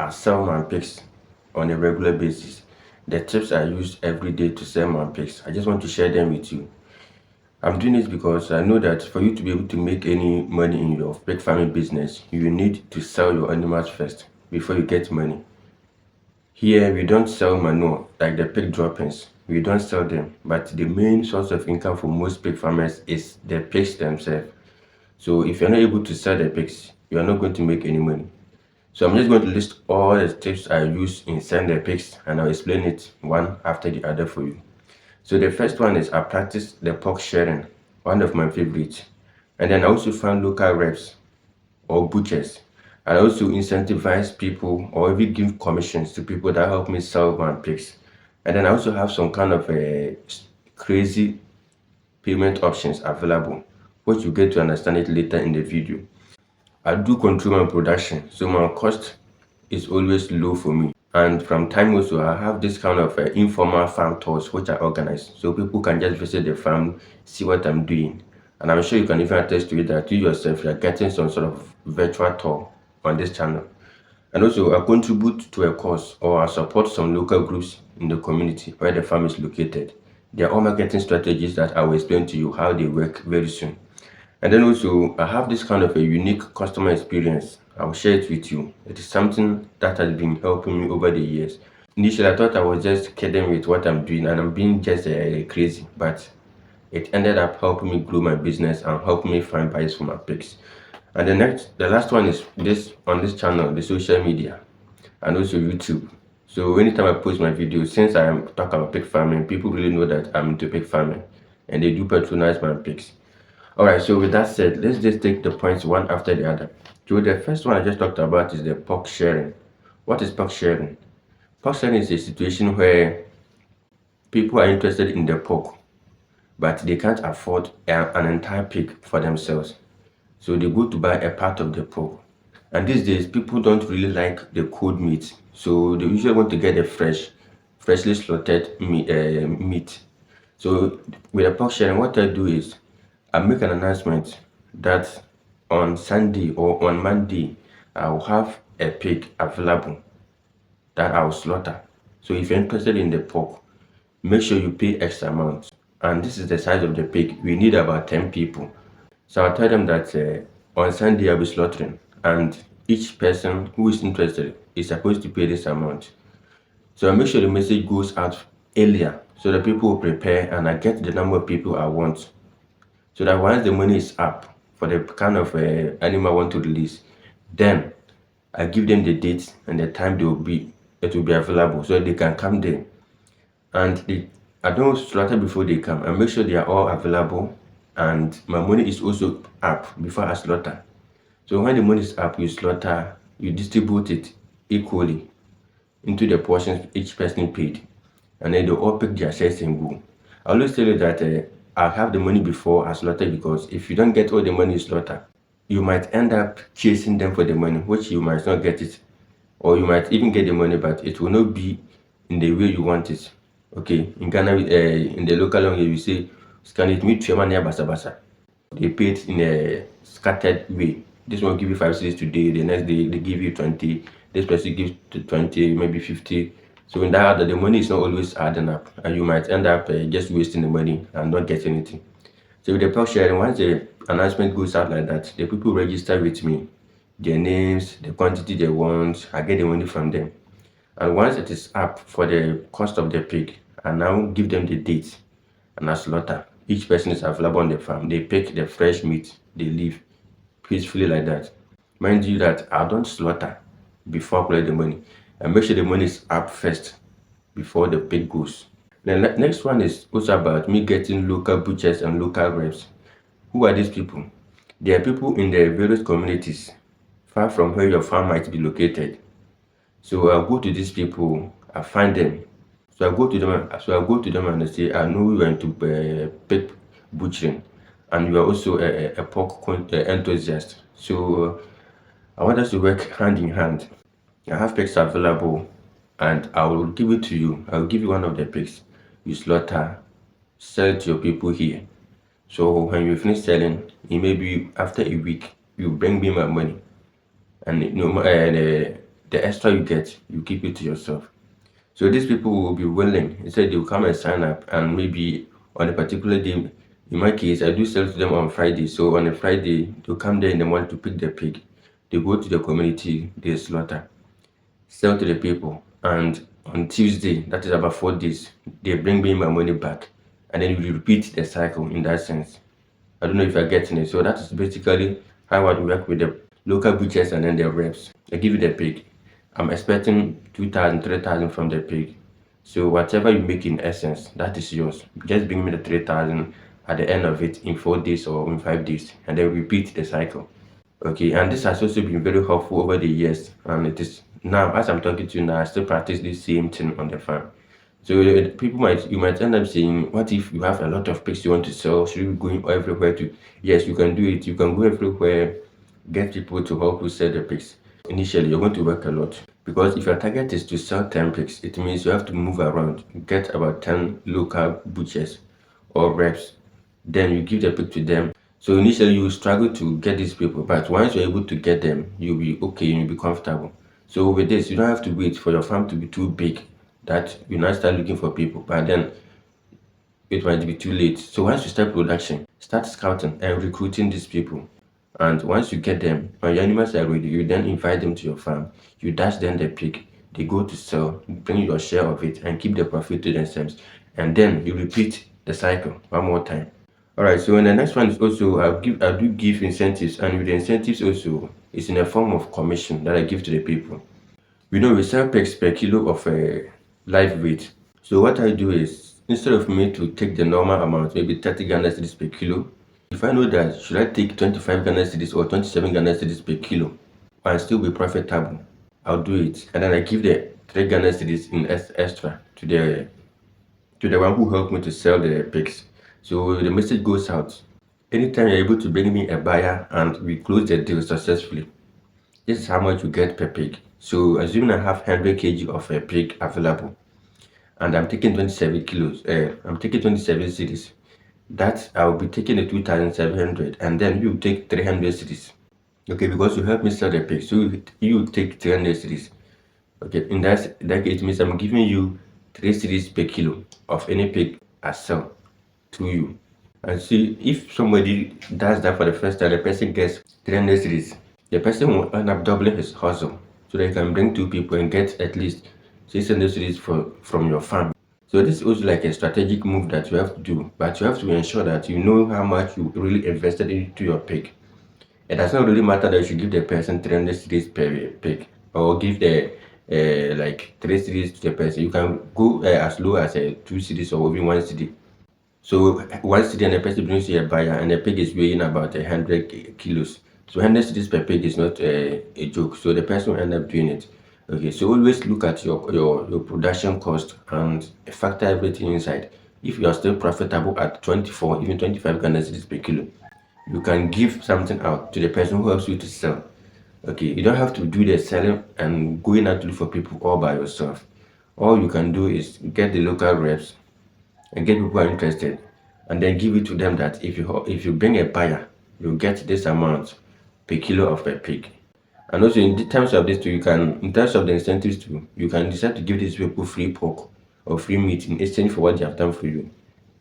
I sell my pigs on a regular basis. The tips I use every day to sell my pigs, I just want to share them with you. I'm doing it because I know that for you to be able to make any money in your pig farming business, you need to sell your animals first before you get money. Here, we don't sell manure like the pig droppings. We don't sell them, but the main source of income for most pig farmers is the pigs themselves. So if you're not able to sell the pigs, you are not going to make any money. So I'm just going to list all the tips I use in selling the pigs, and I'll explain it one after the other for you. So the first one is I practice the pork sharing, one of my favorites. And then I also find local reps or butchers. I also incentivize people or even give commissions to people that help me sell my pigs. And then I also have some kind of crazy payment options available, which you get to understand it later in the video. I do control my production, so my cost is always low for me. And from time also, I have this kind of informal farm tours which I organize, so people can just visit the farm, see what I'm doing. And I'm sure you can even attest to it that you yourself, you're getting some sort of virtual tour on this channel. And also, I contribute to a cause or I support some local groups in the community where the farm is located. They are all marketing strategies that I will explain to you how they work very soon. And then also, I have this kind of a unique customer experience. I'll share it with you. It is something that has been helping me over the years. Initially, I thought I was just kidding with what I'm doing and I'm being just crazy, but it ended up helping me grow my business and helping me find buyers for my pigs. And the last one is this on this channel, the social media, and also YouTube. So anytime I post my videos, since I am talking about pig farming, people really know that I'm into pig farming, and they do patronize my pigs. Alright, so with that said, let's just take the points one after the other. So the first one I just talked about is the pork sharing. What is pork sharing? Pork sharing is a situation where people are interested in the pork, but they can't afford an entire pig for themselves. So they go to buy a part of the pork. And these days, people don't really like the cold meat. So they usually want to get the freshly slaughtered meat. So with the pork sharing, what I do is I make an announcement that on Sunday or on Monday, I will have a pig available that I will slaughter. So if you're interested in the pork, make sure you pay X amount. And this is the size of the pig. We need about 10 people. So I'll tell them that on Sunday I'll be slaughtering, and each person who is interested is supposed to pay this amount. So I make sure the message goes out earlier so that people will prepare and I get the number of people I want. So that once the money is up for the kind of animal I want to release, then I give them the date and the time it will be available so they can come there. And I don't slaughter before they come. I make sure they are all available and my money is also up before I slaughter. So when the money is up, you slaughter, you distribute it equally into the portions each person paid, and then they all pick their shares and go. I always tell you that I have the money before I slaughter, because if you don't get all the money you slaughter, you might end up chasing them for the money, which you might not get it, or you might even get the money, but it will not be in the way you want it. Okay, in Ghana, in the local language, we say, "Scan it, meet basa basa." They pay it in a scattered way. This one will give you 5 cedis today, the next day they give you 20, this person gives 20, maybe 50. So in that, the money is not always adding up, and you might end up just wasting the money and not getting anything. So with the pork sharing, once the announcement goes out like that, the people register with me, their names, the quantity they want, I get the money from them. And once it is up for the cost of the pig, I now give them the date and I slaughter. Each person is available on the farm. They pick the fresh meat, they leave peacefully like that. Mind you that I don't slaughter before I collect the money. I make sure the money is up first before the pig goes. The next one is also about me getting local butchers and local reps. Who are these people? They are people in the various communities far from where your farm might be located. So I'll go to these people, I find them. So I go to them and I say, I know you are into pig butchering and you are also a pork enthusiast. So I want us to work hand in hand. I have pigs available and I will give it to you. I will give you one of the pigs. You slaughter, sell it to your people here. So when you finish selling, it may be after a week, you bring me my money. And The extra you get, you keep it to yourself. So these people will be willing. Instead, they will come and sign up, and maybe on a particular day, in my case, I do sell to them on Friday. So on a Friday, they'll come there in the morning to pick the pig. They go to the community, they slaughter, sell to the people, and on Tuesday, that is about 4 days, they bring me my money back, and then you repeat the cycle in that sense. I don't know if you're getting it. So that is basically how I would work with the local butchers and then the reps. I give you the pig. I'm expecting 2,000, 3,000 from the pig. So whatever you make in essence, that is yours. Just bring me the 3,000 at the end of it in 4 days or in 5 days, and then repeat the cycle. Okay, and this has also been very helpful over the years, and it is now, as I'm talking to you now, I still practice the same thing on the farm. So you might end up saying, what if you have a lot of pigs you want to sell? Should you be going everywhere to? Yes, you can do it. You can go everywhere, get people to help you sell the pigs. Initially, you're going to work a lot, because if your target is to sell 10 pigs, it means you have to move around, get about 10 local butchers or reps. Then you give the pig to them. So initially you will struggle to get these people, but once you're able to get them, you'll be okay, you'll be comfortable. So with this, you don't have to wait for your farm to be too big that you now start looking for people, but then it might be too late. So once you start production, start scouting and recruiting these people. And once you get them, when your animals are ready, you then invite them to your farm. You dash them the pig. They go to sell, bring your share of it, and keep the profit to themselves. And then you repeat the cycle one more time. Alright, so in the next one is also I do give incentives, and with the incentives also it's in a form of commission that I give to the people. We know we sell pigs per kilo of live weight. So what I do is, instead of me to take the normal amount, maybe 30 Ghana cedis per kilo, if I know that should I take 25 Ghana cedis or 27 Ghana cedis per kilo and still be profitable, I'll do it. And then I give the 3 Ghana cedis in extra to the one who helped me to sell the pigs. So the message goes out. Anytime you're able to bring me a buyer and we close the deal successfully, this is how much you get per pig. So assuming I have 100 kg of a pig available, and I'm taking 27 kilos, I'm taking 27 cities. That I'll be taking the 2,700, and then you take 300 cities. Okay, because you help me sell the pig, so you take 300 cities. Okay, in that case, it means I'm giving you 3 cities per kilo of any pig I sell to you. And see, if somebody does that for the first time, the person gets 300 cities. The person will end up doubling his hustle, so they can bring 2 people and get at least 600 cities from your farm. So this is also like a strategic move that you have to do, but you have to ensure that you know how much you really invested into your pig. It does not really matter that you should give the person 300 cities per pig, or give the like 3 cities to the person. You can go as low as 2 cities or even 1 city. So 1 city and the person brings you a buyer, and the pig is weighing about 100 kilos. So 100 cities per pig is not a joke. So the person will end up doing it. Okay, so always look at your production cost and factor everything inside. If you are still profitable at 24, even 25 Ghana cedis per kilo, you can give something out to the person who helps you to sell. Okay, you don't have to do the selling and going out to look for people all by yourself. All you can do is get the local reps and get people who are interested, and then give it to them that if you bring a buyer, you get this amount per kilo of a pig. And also in terms of this too, you can, in terms of the incentives too, you can decide to give these people free pork or free meat in exchange for what they have done for you.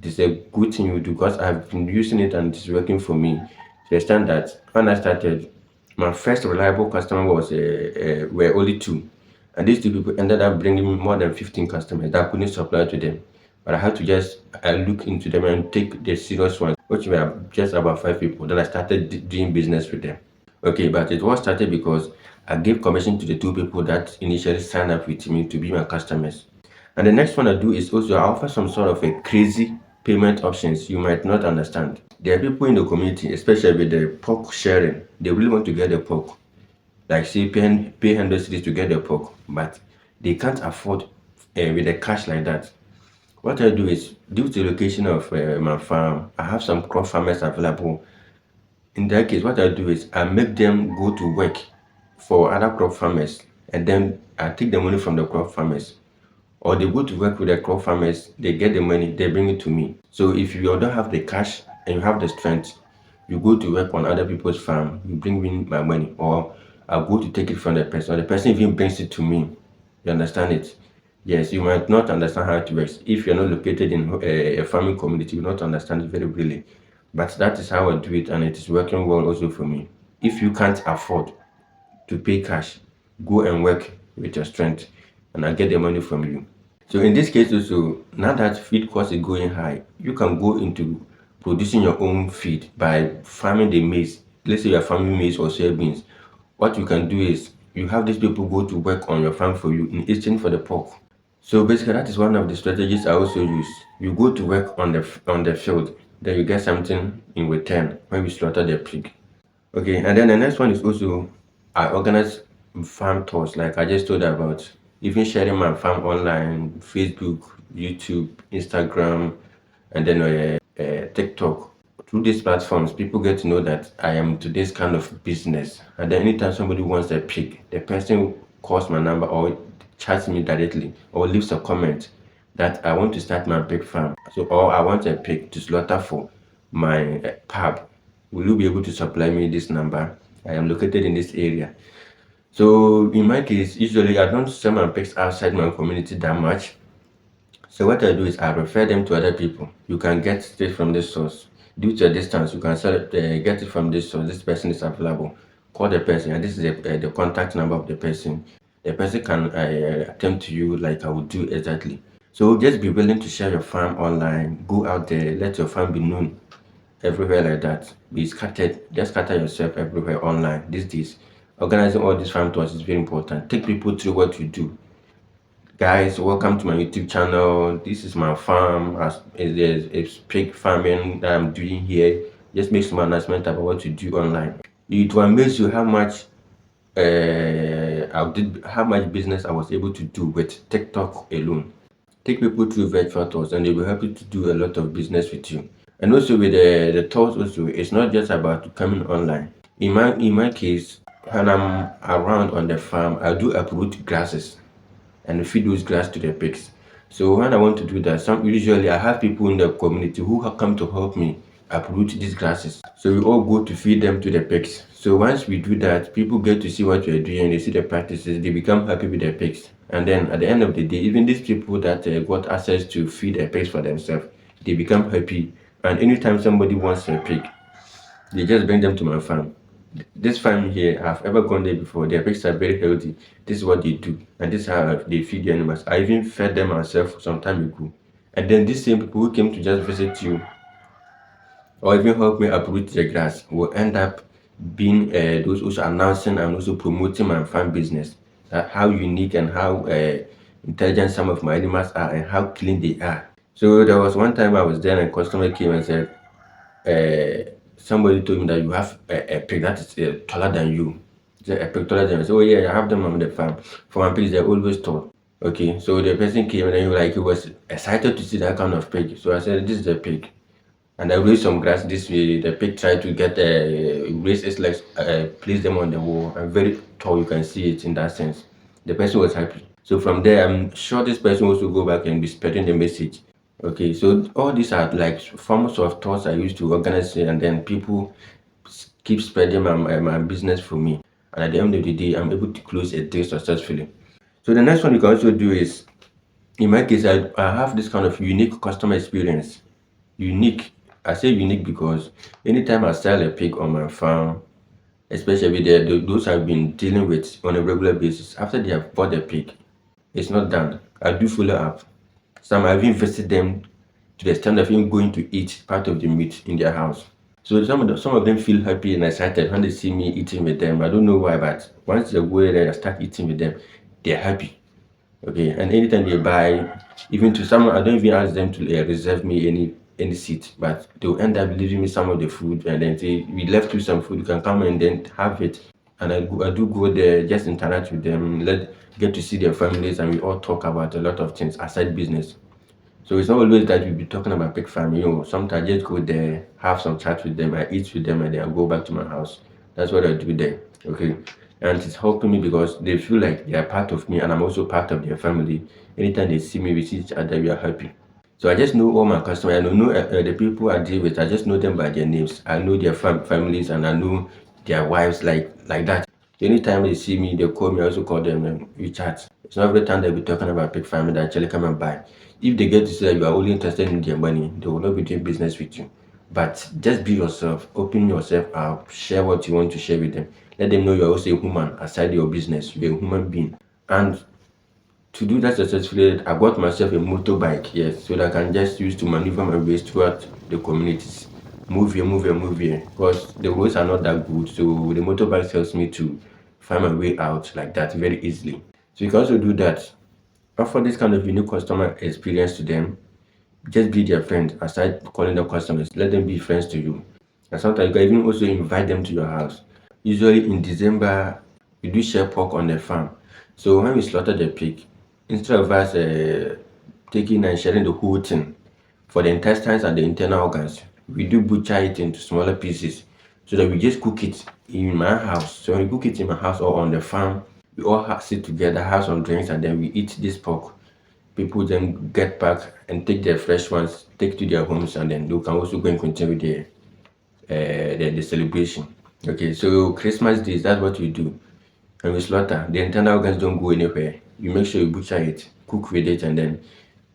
It is a good thing you do, because I've been using it and it's working for me. To the extent that when I started, my first reliable customer were only 2, and these 2 people ended up bringing me more than 15 customers that I couldn't supply to them. But I had to just look into them and take the serious ones, which were just about 5 people. Then I started doing business with them. Okay, but it was started because I gave commission to the 2 people that initially signed up with me to be my customers. And the next one I do is also I offer some sort of a crazy payment options you might not understand. There are people in the community, especially with the pork sharing, they really want to get the pork. Like say pay 100 cedis to get the pork, but they can't afford with the cash like that. What I do is, due to the location of my farm, I have some crop farmers available. In that case, what I do is I make them go to work for other crop farmers, and then I take the money from the crop farmers, or they go to work with the crop farmers, they get the money, they bring it to me. So if you don't have the cash and you have the strength, you go to work on other people's farm, you bring me my money, or I'll go to take it from the person, or the person even brings it to me. You understand it? Yes, you might not understand how it works. If you're not located in a farming community, you will not understand it very really. But that is how I do it, and it is working well also for me. If you can't afford to pay cash, go and work with your strength, and I'll get the money from you. So in this case also, now that feed cost is going high, you can go into producing your own feed by farming the maize. Let's say you're farming maize or soybeans. What you can do is you have these people go to work on your farm for you in exchange for the pork. So basically, that is one of the strategies I also use. You go to work on the field, then you get something in return when you slaughter the pig. Okay, and then the next one is also I organize farm tours like I just told about. Even sharing my farm online, Facebook, YouTube, Instagram, and then TikTok. Through these platforms, people get to know that I am to this kind of business. And then anytime somebody wants a pig, the person calls my number or chats me directly or leaves a comment that I want to start my pig farm. So, or I want a pig to slaughter for my pub. Will you be able to supply me this number? I am located in this area. So in my case, usually I don't sell my pigs outside my community that much. So what I do is I refer them to other people. You can get straight from this source. Due to a distance, you can sell it, get it from this source. This person is available. Call the person, and this is the contact number of the person. The person can attempt to you like I would do exactly. So just be willing to share your farm online. Go out there, let your farm be known everywhere like that. Be scattered, just scatter yourself everywhere online these days. Organizing all these farm tours is very important. Take people through what you do. Guys, welcome to my YouTube channel. This is my farm. As there's a pig farming that I'm doing here. Just make some announcement about what you do online. It will amaze you how much business I was able to do with TikTok alone. Take people through virtual tours, and they will help you to do a lot of business with you. And also with the tours also, it's not just about coming online. In my case, when I'm around on the farm, I do uproot grasses and feed those grass to the pigs. So when I want to do that, usually I have people in the community who have come to help me uproot these grasses. So we all go to feed them to the pigs. So once we do that, people get to see what we're doing, they see the practices, they become happy with the pigs. And then at the end of the day, even these people that got access to feed the pigs for themselves, they become happy. And anytime somebody wants a pig, they just bring them to my farm. This farm here, I've ever gone there before. Their pigs are very healthy. This is what they do, and this is how they feed the animals. I even fed them myself some time ago. And then these same people who came to just visit you or even help me uproot the grass will end up being those also announcing and also promoting my farm business. How unique and how intelligent some of my animals are and how clean they are. So there was one time I was there and a customer came and said, somebody told me that you have a pig that is taller than you. A pig taller than you. So, oh yeah, I have them on the farm. For my pigs, they're always tall. Okay, so the person came and then he was excited to see that kind of pig. So I said, this is the pig. And I raised some grass this way. The pig tried to get raise its legs, place them on the wall. And very tall, you can see it in that sense. The person was happy. So from there, I'm sure this person also go back and be spreading the message. Okay, so all these are like forms of thoughts I used to organize, and then people keep spreading my business for me. And at the end of the day, I'm able to close a deal successfully. So the next one you can also do is, in my case, I have this kind of unique customer experience. Unique. I say unique because anytime I sell a pig on my farm, especially those I've been dealing with on a regular basis, after they have bought the pig, it's not done. I do follow up. Some I've even visited them to the extent of even going to eat part of the meat in their house. So some of them feel happy and excited when they see me eating with them. I don't know why, but once they go there and start eating with them, they're happy. Okay, and anytime they buy, even to some, I don't even ask them to reserve me any seat, but they'll end up leaving me some of the food and then say, we left you some food, you can come and then have it. And I do go there, just interact with them, get to see their families, and we all talk about a lot of things aside business. So it's not always that we'll be talking about pig farming. Sometimes I just go there, have some chat with them, I eat with them, and then I go back to my house. That's what I do there. Okay. And it's helping me because they feel like they are part of me and I'm also part of their family. Anytime they see me, we see each other, we are happy. So I just know all my customers. I know the people I deal with. I just know them by their names. I know their families and I know their wives like that. So anytime they see me, they call me. I also call them and we chat. It's not every time they'll be talking about pig farming that actually come and buy. If they get to say that you are only interested in their money, they will not be doing business with you. But just be yourself, open yourself up, share what you want to share with them. Let them know you're also a human aside your business. You're a human being. And to do that successfully, I bought myself a motorbike, yes, so that I can just use to maneuver my ways throughout the communities. Move here, move here, move here. Because the roads are not that good, so the motorbike helps me to find my way out like that very easily. So you can also do that. Offer this kind of unique customer experience to them. Just be their friend. Aside calling them customers, let them be friends to you. And sometimes you can even also invite them to your house. Usually in December, we do share pork on the farm. So when we slaughter the pig, instead of us taking and sharing the whole thing for the intestines and the internal organs, we do butcher it into smaller pieces so that we just cook it in my house. So when we cook it in my house or on the farm, we all sit together, have some drinks, and then we eat this pork. People then get back and take their fresh ones, take to their homes, and then they can also go and continue the celebration. Okay, so Christmas days, that's what we do. And we slaughter. The internal organs don't go anywhere. You make sure you butcher it, cook with it, and then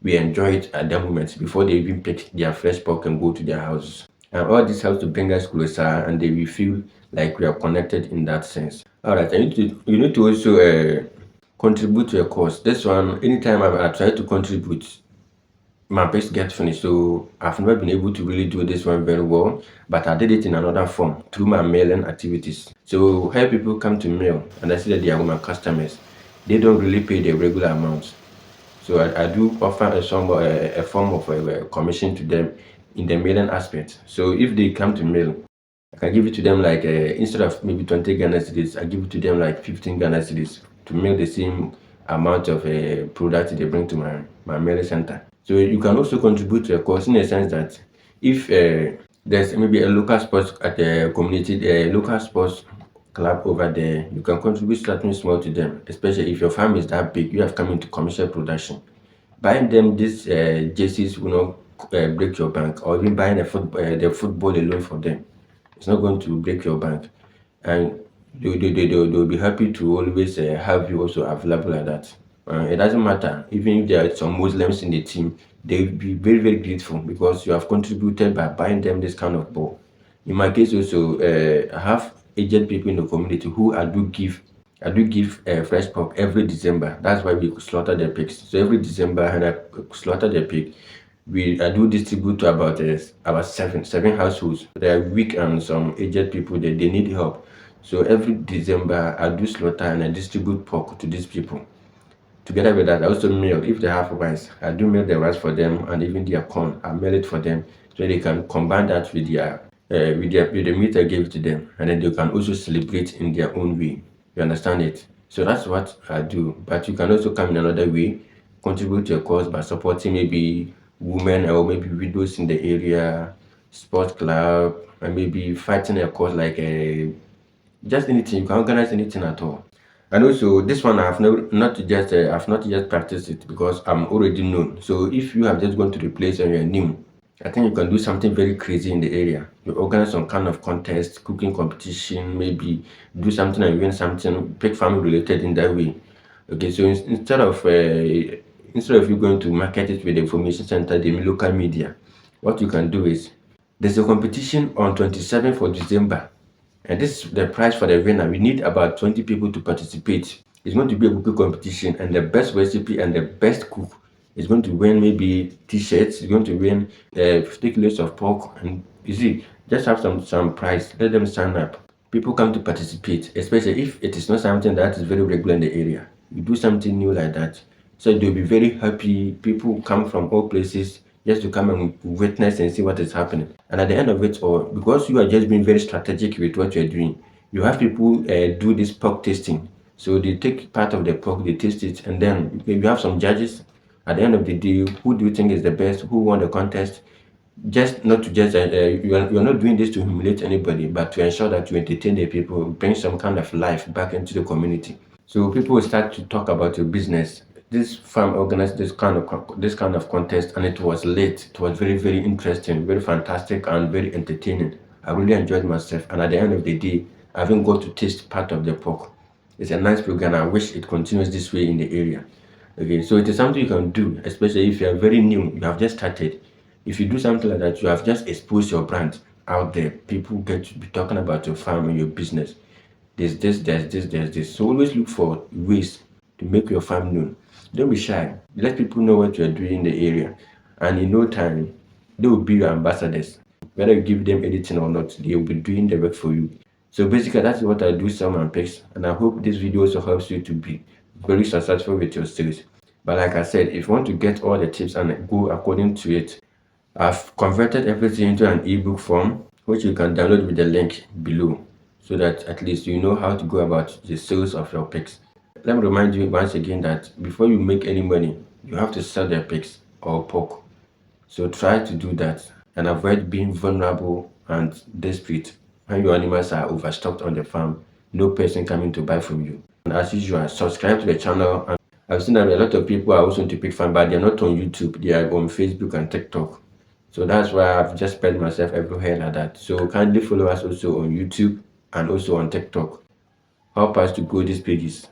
we enjoy it at that moment before they even pick their fresh pork and go to their houses. And all this helps to bring us closer, and then we feel like we are connected in that sense. All right, you need to also contribute to a cause. This one, anytime I try to contribute, my best get finished. So I've never been able to really do this one very well, but I did it in another form through my mailing activities. So here people come to mail and I see that they are my customers. They don't really pay the regular amount. So I do offer a form of a commission to them in the mailing aspect. So if they come to mail, I can give it to them like instead of maybe 20 Ghana cedis, I give it to them like 15 Ghana cedis to mail the same amount of product they bring to my mailing center. So you can also contribute to a cause in the sense that if there's maybe a local sports at the community, a local sports club over there, you can contribute something small to them, especially if your farm is that big, you have come into commercial production. Buying them these jerseys will not break your bank, or even buying the football alone for them. It's not going to break your bank. And they'll be happy to always have you also available like that. It doesn't matter. Even if there are some Muslims in the team, they'll be very, very grateful because you have contributed by buying them this kind of ball. In my case also, I have aged people in the community who I do give fresh pork every December. That's why we slaughter the pigs. So every December, when I slaughter the pig, I do distribute to about seven households. They are weak and some aged people they need help. So every December I do slaughter and I distribute pork to these people. Together with that, I also mail if they have rice. I do mail the rice for them and even their corn. I mail it for them so they can combine that with with the meat I gave to them, and then they can also celebrate in their own way. You understand it? So that's what I do. But you can also come in another way, contribute to a cause by supporting maybe women or maybe widows in the area, sports club, and maybe fighting a cause like just anything. You can organize anything at all. And also this one I have I've not yet practiced it because I'm already known. So if you have just gone to the place and you're new, I think you can do something very crazy in the area. You organize some kind of contest, cooking competition, maybe do something and win something pig farming related in that way. Okay, so instead of you going to market it with the information center, the local media, what you can do is there's a competition on 27th of December, and this is the prize for the winner. We need about 20 people to participate. It's going to be a cooking competition, and the best recipe and the best cook is going to win maybe t-shirts. It's going to win 50 kilos of pork, and you see, just have some prize. Let them sign up. People come to participate, especially if it is not something that is very regular in the area. You do something new like that, so they'll be very happy. People come from all places just to come and witness and see what is happening. And at the end of it all, because you are just being very strategic with what you're doing, you have people do this pork tasting. So they take part of the pork, they taste it, and then you have some judges. At the end of the day, who do you think is the best? Who won the contest? Just not to just you're not doing this to humiliate anybody, but to ensure that you entertain the people, bring some kind of life back into the community. So people will start to talk about your business. This farm organized this kind of contest, and it was late. It was very, very interesting, very fantastic, and very entertaining. I really enjoyed myself, and at the end of the day, I even got to taste part of the pork. It's a nice program. I wish it continues this way in the area. Okay, so it is something you can do, especially if you are very new, you have just started. If you do something like that, you have just exposed your brand out there. People get to be talking about your farm and your business. There's this, there's this, there's this. So always look for ways to make your farm known. Don't be shy. Let people know what you're doing in the area. And in no time, they will be your ambassadors. Whether you give them anything or not, they will be doing the work for you. So basically, that's what I do, sell my picks. And I hope this video also helps you to be very successful with your sales. But like I said, if you want to get all the tips and go according to it, I've converted everything into an ebook form, which you can download with the link below, so that at least you know how to go about the sales of your picks. Let me remind you once again that before you make any money, you have to sell their picks or pork. So try to do that and avoid being vulnerable and desperate when your animals are overstocked on the farm, no person coming to buy from you. And as usual, subscribe to the channel. And I've seen that a lot of people are also into pig farm, but they're not on YouTube, they are on Facebook and TikTok. So that's why I've just spread myself everywhere like that. So kindly follow us also on YouTube and also on TikTok. Help us to grow these pages.